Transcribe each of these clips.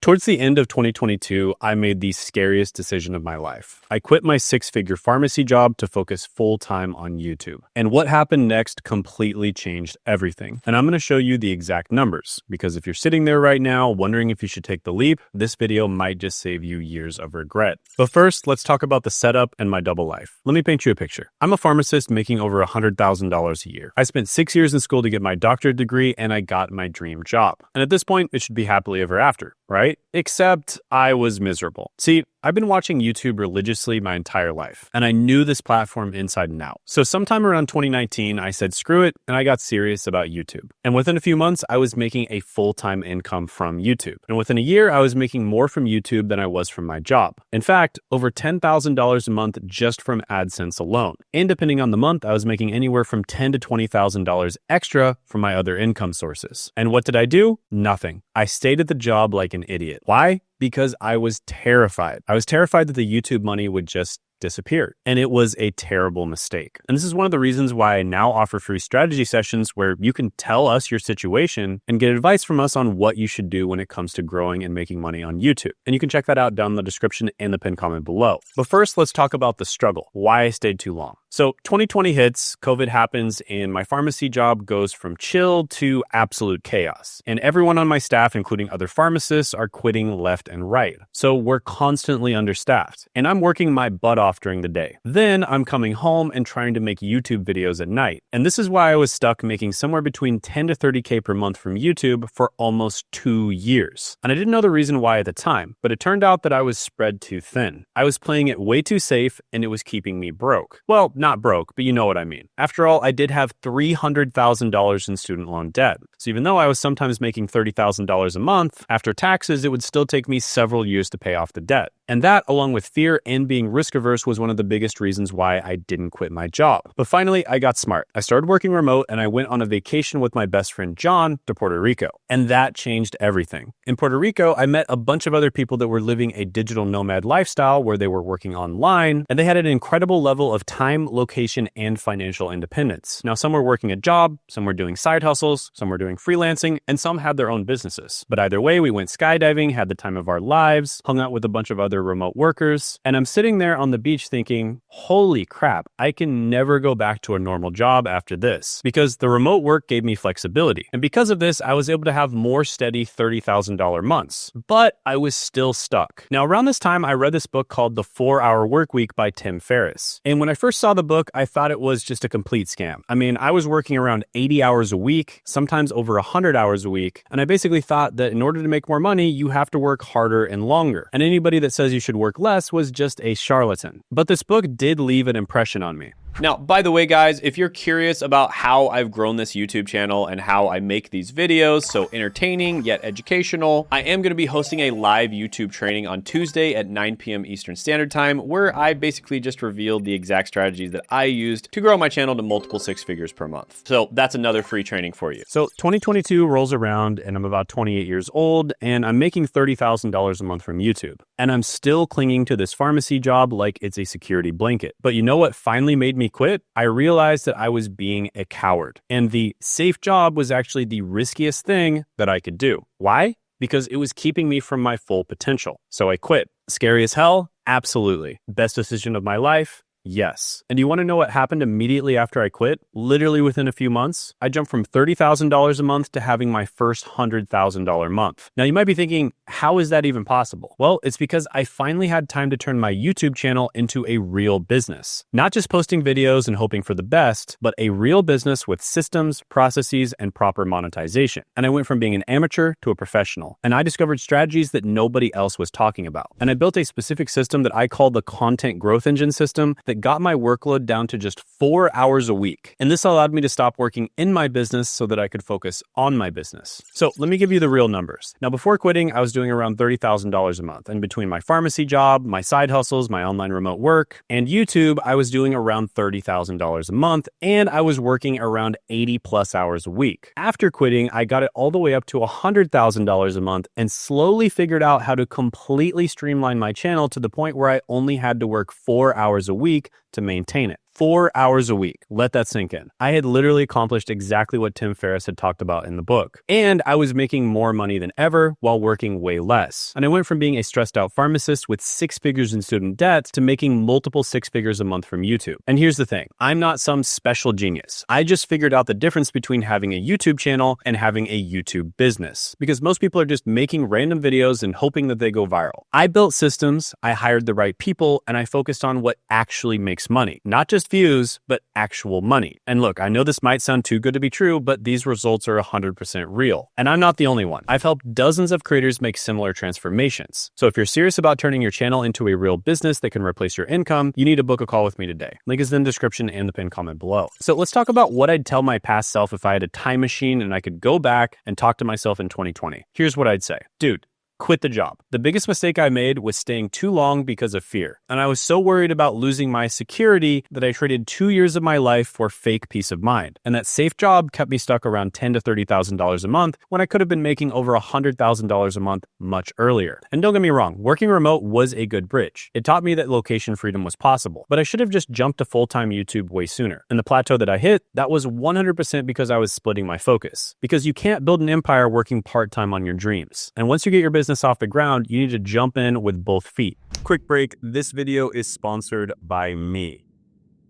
Towards the end of 2022, I made the scariest decision of my life. I quit my six-figure pharmacy job to focus full-time on YouTube. And what happened next completely changed everything. And I'm going to show you the exact numbers, because if you're sitting there right now wondering if you should take the leap, this video might just save you years of regret. But first, let's talk about the setup and my double life. Let me paint you a picture. I'm a pharmacist making over $100,000 a year. I spent 6 years in school to get my doctorate degree, and I got my dream job. And at this point, it should be happily ever after, right? Except I was miserable. See, I've been watching YouTube religiously my entire life, and I knew this platform inside and out. So sometime around 2019, I said, screw it, and I got serious about YouTube. And within a few months, I was making a full-time income from YouTube. And within a year, I was making more from YouTube than I was from my job. In fact, over $10,000 a month just from AdSense alone. And depending on the month, I was making anywhere from $10,000 to $20,000 extra from my other income sources. And what did I do? Nothing. I stayed at the job like an idiot. Why? Because I was terrified. I was terrified that the YouTube money would just disappear. And it was a terrible mistake. And this is one of the reasons why I now offer free strategy sessions where you can tell us your situation and get advice from us on what you should do when it comes to growing and making money on YouTube. And you can check that out down in the description and the pinned comment below. But first, let's talk about the struggle, why I stayed too long. So 2020 hits, COVID happens, and my pharmacy job goes from chill to absolute chaos. And everyone on my staff, including other pharmacists, are quitting left and right. So we're constantly understaffed. And I'm working my butt off during the day. Then I'm coming home and trying to make YouTube videos at night. And this is why I was stuck making somewhere between 10 to 30K per month from YouTube for almost 2 years. And I didn't know the reason why at the time, but it turned out that I was spread too thin. I was playing it way too safe, and it was keeping me broke. Well, not broke, but you know what I mean. After all, I did have $300,000 in student loan debt. So even though I was sometimes making $30,000 a month, after taxes, it would still take me several years to pay off the debt. And that, along with fear and being risk averse, was one of the biggest reasons why I didn't quit my job. But finally, I got smart. I started working remote, and I went on a vacation with my best friend John to Puerto Rico. And that changed everything. In Puerto Rico, I met a bunch of other people that were living a digital nomad lifestyle where they were working online, and they had an incredible level of time, location, and financial independence. Now, some were working a job, some were doing side hustles, some were doing freelancing, and some had their own businesses. But either way, we went skydiving, had the time of our lives, hung out with a bunch of other remote workers, and I'm sitting there on the beach thinking, holy crap, I can never go back to a normal job after this, because the remote work gave me flexibility. And because of this, I was able to have more steady $30,000 months, but I was still stuck. Now, around this time, I read this book called The 4-Hour Workweek by Tim Ferriss. And when I first saw the book, I thought it was just a complete scam. I mean, I was working around 80 hours a week, sometimes over 100 hours a week, and I basically thought that in order to make more money, you have to work harder and longer. And anybody that says you should work less was just a charlatan. But this book did leave an impression on me. Now, by the way, guys, if you're curious about how I've grown this YouTube channel and how I make these videos so entertaining yet educational, I am going to be hosting a live YouTube training on Tuesday at 9 p.m. Eastern Standard Time, where I basically just revealed the exact strategies that I used to grow my channel to multiple six figures per month. So that's another free training for you. So 2022 rolls around, and I'm about 28 years old, and I'm making $30,000 a month from YouTube. And I'm still clinging to this pharmacy job like it's a security blanket. But you know what finally made me quit? I realized that I was being a coward, and the safe job was actually the riskiest thing that I could do. Why? Because it was keeping me from my full potential. So I quit. Scary as hell? Absolutely. Best decision of my life? Yes. And do you want to know what happened immediately after I quit? Literally within a few months, I jumped from $30,000 a month to having my first $100,000 month. Now you might be thinking, how is that even possible? Well, it's because I finally had time to turn my YouTube channel into a real business. Not just posting videos and hoping for the best, but a real business with systems, processes, and proper monetization. And I went from being an amateur to a professional. And I discovered strategies that nobody else was talking about. And I built a specific system that I call the Content Growth Engine system that got my workload down to just 4 hours a week. And this allowed me to stop working in my business so that I could focus on my business. So let me give you the real numbers. Now, before quitting, I was doing around $30,000 a month. And between my pharmacy job, my side hustles, my online remote work, and YouTube, I was doing around $30,000 a month. And I was working around 80 plus hours a week. After quitting, I got it all the way up to $100,000 a month and slowly figured out how to completely streamline my channel to the point where I only had to work 4 hours a week to maintain it. 4 hours a week. Let that sink in. I had literally accomplished exactly what Tim Ferriss had talked about in the book. And I was making more money than ever while working way less. And I went from being a stressed out pharmacist with 6 figures in student debt to making multiple 6 figures a month from YouTube. And here's the thing. I'm not some special genius. I just figured out the difference between having a YouTube channel and having a YouTube business. Because most people are just making random videos and hoping that they go viral. I built systems, I hired the right people, and I focused on what actually makes money. Not just views, but actual money. And look, I know this might sound too good to be true, but these results are 100% real. And I'm not the only one. I've helped dozens of creators make similar transformations. So if you're serious about turning your channel into a real business that can replace your income, you need to book a call with me today. Link is in the description and the pinned comment below. So let's talk about what I'd tell my past self if I had a time machine and I could go back and talk to myself in 2020. Here's what I'd say. Dude, quit the job. The biggest mistake I made was staying too long because of fear. And I was so worried about losing my security that I traded 2 years of my life for fake peace of mind. And that safe job kept me stuck around $10,000 to $30,000 a month when I could have been making over $100,000 a month much earlier. And don't get me wrong, working remote was a good bridge. It taught me that location freedom was possible, but I should have just jumped to full-time YouTube way sooner. And the plateau that I hit, that was 100% because I was splitting my focus. Because you can't build an empire working part-time on your dreams. And once you get your business off the ground, you need to jump in with both feet. Quick break. This video is sponsored by me.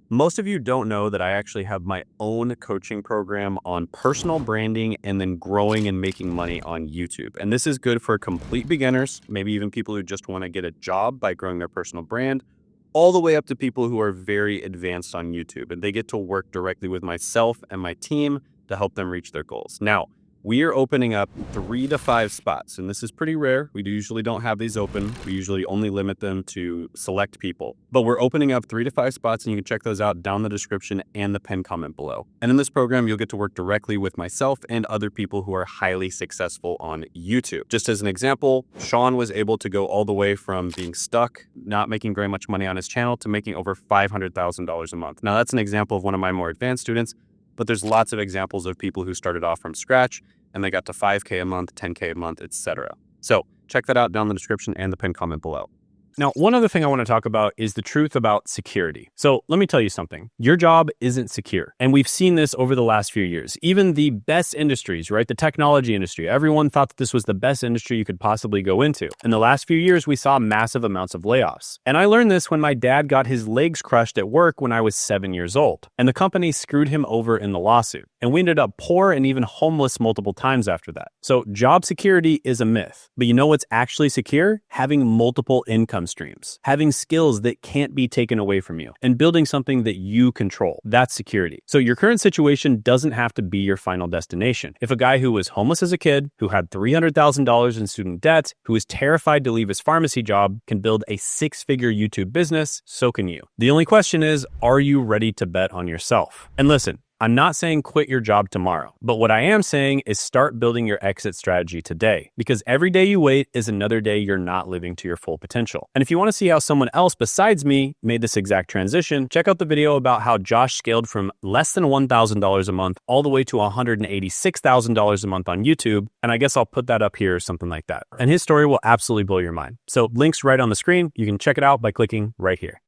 Most of you don't know that I actually have my own coaching program on personal branding and then growing and making money on YouTube. And this is good for complete beginners, maybe even people who just want to get a job by growing their personal brand, all the way up to people who are very advanced on YouTube. And they get to work directly with myself and my team to help them reach their goals. Now, we are opening up 3 to 5 spots, and this is pretty rare. We usually don't have these open. We usually only limit them to select people. But we're opening up 3 to 5 spots, and you can check those out down in the description and the pinned comment below. And in this program, you'll get to work directly with myself and other people who are highly successful on YouTube. Just as an example, Sean was able to go all the way from being stuck, not making very much money on his channel, to making over $500,000 a month. Now, that's an example of one of my more advanced students, but there's lots of examples of people who started off from scratch and they got to 5K a month, 10K a month, etc. So check that out down in the description and the pinned comment below. Now, one other thing I want to talk about is the truth about security. So let me tell you something. Your job isn't secure. And we've seen this over the last few years. Even the best industries, right? The technology industry, everyone thought that this was the best industry you could possibly go into. In the last few years, we saw massive amounts of layoffs. And I learned this when my dad got his legs crushed at work when I was 7 years old. And the company screwed him over in the lawsuit. And we ended up poor and even homeless multiple times after that. So job security is a myth. But you know what's actually secure? Having multiple income streams, having skills that can't be taken away from you, and building something that you control. That's security. So your current situation doesn't have to be your final destination. If a guy who was homeless as a kid, who had $300,000 in student debt, who is terrified to leave his pharmacy job, can build a 6-figure YouTube business, so can you. The only question is, are you ready to bet on yourself? And listen, I'm not saying quit your job tomorrow, but what I am saying is start building your exit strategy today, because every day you wait is another day you're not living to your full potential. And if you want to see how someone else besides me made this exact transition, check out the video about how Josh scaled from less than $1,000 a month all the way to $186,000 a month on YouTube. And I guess I'll put that up here or something like that. And his story will absolutely blow your mind. So links right on the screen. You can check it out by clicking right here.